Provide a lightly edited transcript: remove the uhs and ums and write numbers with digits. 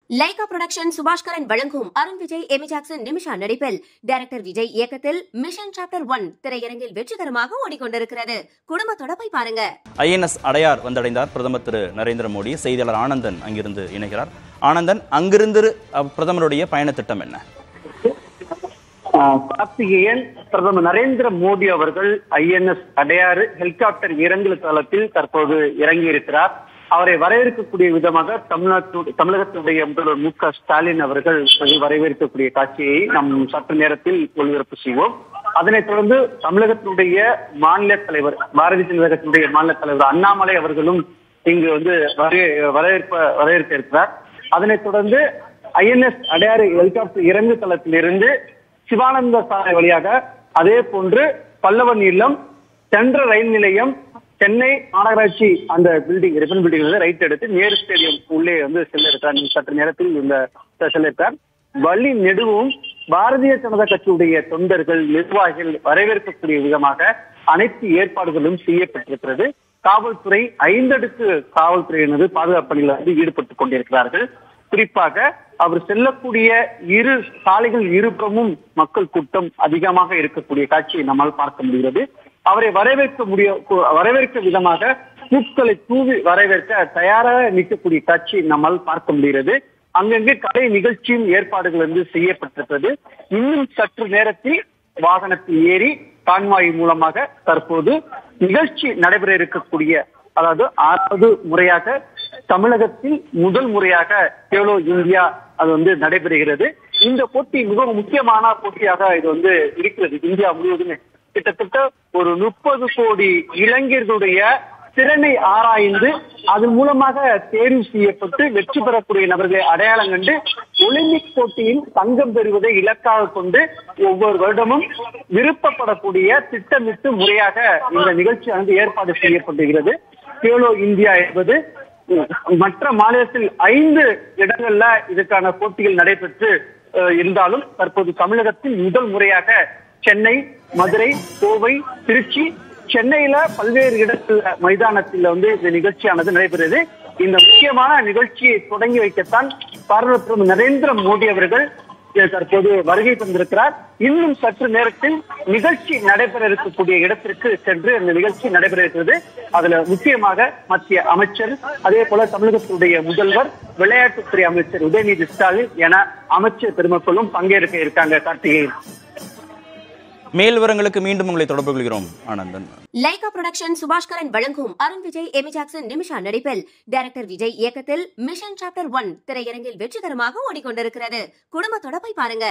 Lyca production Subaskaran வழங்கும் Arun Vijay, Amy Jackson, Nimisha நடிப்பில் director Vijay இயக்கத்தில் மிஷன் சாப்டர் 1 திரையரங்கில் வெற்றிகரமாக ஓடிக்கொண்டிருக்கிறது. குடும்பத்தோட போய் பாருங்க. INS அடையார் வந்தடைந்தார் பிரதமர் திரு நரேந்திர மோடி. செய்தியாளர் ஆனந்தன் அங்கிருந்து இணைகிறார். ஆனந்தன், அங்கிருந்து பிரதமருடைய பயண திட்டம் என்ன? கார்த்திகேயன், பிரதமர் நரேந்திர மோடி அவர்கள் INS அடையாறு ஹெலிகாப்டர் இறங்கு தளத்தில் தற்போது இறங்கியிருக்கிறார். அவரை வரவேற்கக்கூடிய விதமாக தமிழகத்துடைய முதல்வர் MK ஸ்டாலின் அவர்கள் வரவேற்கக்கூடிய காட்சியை நாம் சற்று நேரத்தில் ஒளிபரப்பு செய்வோம். அதனைத் தொடர்ந்து தமிழகத்தினுடைய மாநில தலைவர், பாரதிய ஜனதா கட்சியினுடைய மாநில தலைவர் அண்ணாமலை அவர்களும் இங்கு வரவேற்க இருக்கிறார். அதனைத் தொடர்ந்து INS அடையாறு ஹெலிகாப்டர் இறங்கு தளத்திலிருந்து சிவானந்த சாலை வழியாக, அதே போன்று பல்லவன் இல்லம், சென்ட்ரல் ரயில் நிலையம், சென்னை மாநகராட்சி அந்த பில்டிங் ரிப்பன் பில்டிங் ரைட் எடுத்து நேரு ஸ்டேடியம் உள்ளே செல்ல இருக்கிறார். சற்று நேரத்தில் செல்ல இருக்கிறார். வழி நெடுவும் பாரதிய ஜனதா கட்சியுடைய தொண்டர்கள், நிர்வாகிகள் வரவேற்கக்கூடிய விதமாக அனைத்து ஏற்பாடுகளும் செய்யப்பட்டிருக்கிறது. காவல்துறை 5 அடுக்கு காவல்துறையினது பாதுகாப்பு பணியில் ஈடுபட்டுக் கொண்டிருக்கிறார்கள். குறிப்பாக அவர் செல்லக்கூடிய இரு சாலைகள் இருபுறமும் மக்கள் கூட்டம் அதிகமாக இருக்கக்கூடிய காட்சியை நம்மால் பார்க்க முடிகிறது. அவரை வரவேற்க விதமாக பூக்களை தூவி வரவேற்க தயாராக நிற்கக்கூடிய காட்சி நம்மால் பார்க்க முடிகிறது. அங்கங்கே கலை நிகழ்ச்சியும் ஏற்பாடுகள் செய்யப்பட்டிருக்கிறது. இன்னும் சற்று நேரத்தில் வாகனத்தில் ஏறி கான்வாய் மூலமாக தற்போது நிகழ்ச்சி நடைபெற இருக்கக்கூடிய, அதாவது 6வது முறையாக தமிழகத்தில் முதல் முறையாக கேலோ இந்தியா அது நடைபெறுகிறது. இந்த போட்டி மிகவும் முக்கியமான போட்டியாக இது இருக்கிறது. இந்தியா முழுவதுமே கிட்டத்தட்ட ஒரு 30 கோடி இளைஞர்களுடைய திறனை ஆராய்ந்து அதன் மூலமாக தேர்வு செய்யப்பட்டு வெற்றி பெறக்கூடிய நபர்களை அடையாளம் கண்டு ஒலிம்பிக் போட்டியில் தங்கம் பெறுவதை இலக்காக கொண்டு ஒவ்வொரு வருடமும் விருப்பப்படக்கூடிய திட்டமிட்டு முறையாக இந்த நிகழ்ச்சி ஏற்பாடு செய்யப்படுகிறது. கேலோ இந்தியா என்பது மற்ற மாநிலத்தில் 5 இடங்கள்ல இதற்கான போட்டிகள் நடைபெற்று இருந்தாலும் தற்போது தமிழகத்தில் முதல் முறையாக சென்னை, மதுரை, கோவை, திருச்சி, சென்னையில பல்வேறு இடத்துல மைதானத்தில் இந்த நிகழ்ச்சியானது நடைபெறுகிறது. இந்த முக்கியமான நிகழ்ச்சியை தொடங்கி வைக்கத்தான் பாரத பிரதமர் நரேந்திர மோடி அவர்கள் தற்போது வருகை தந்திருக்கிறார். இன்னும் சற்று நேரத்தில் நிகழ்ச்சி நடைபெற இருக்கக்கூடிய இடத்திற்கு சென்று இந்த நிகழ்ச்சி நடைபெற இருக்கிறது. அதுல முக்கியமாக மத்திய அமைச்சர், அதே போல தமிழகத்துடைய முதல்வர், விளையாட்டுத்துறை அமைச்சர் உதயநிதி ஸ்டாலின் என அமைச்சர் பெருமக்களும் பங்கேற்க இருக்காங்க. கார்த்திகேயன், மேல் விவரங்களுக்கு மீண்டும் உங்களை தொடர்பு கொள்கிறோம். ஆனந்தன். லைகா புரொடக்ஷன் சுபாஷ்கரன் வழங்கும் அருண் விஜய், எமி ஜாக்சன், நிமிஷா நடிப்பில் டைரக்டர் விஜய் இயக்கத்தில் மிஷன் சாப்டர் 1 திரையரங்கில் வெற்றிகரமாக ஓடிக்கொண்டிருக்கிறது. குடும்பத்தோட போய் பாருங்க.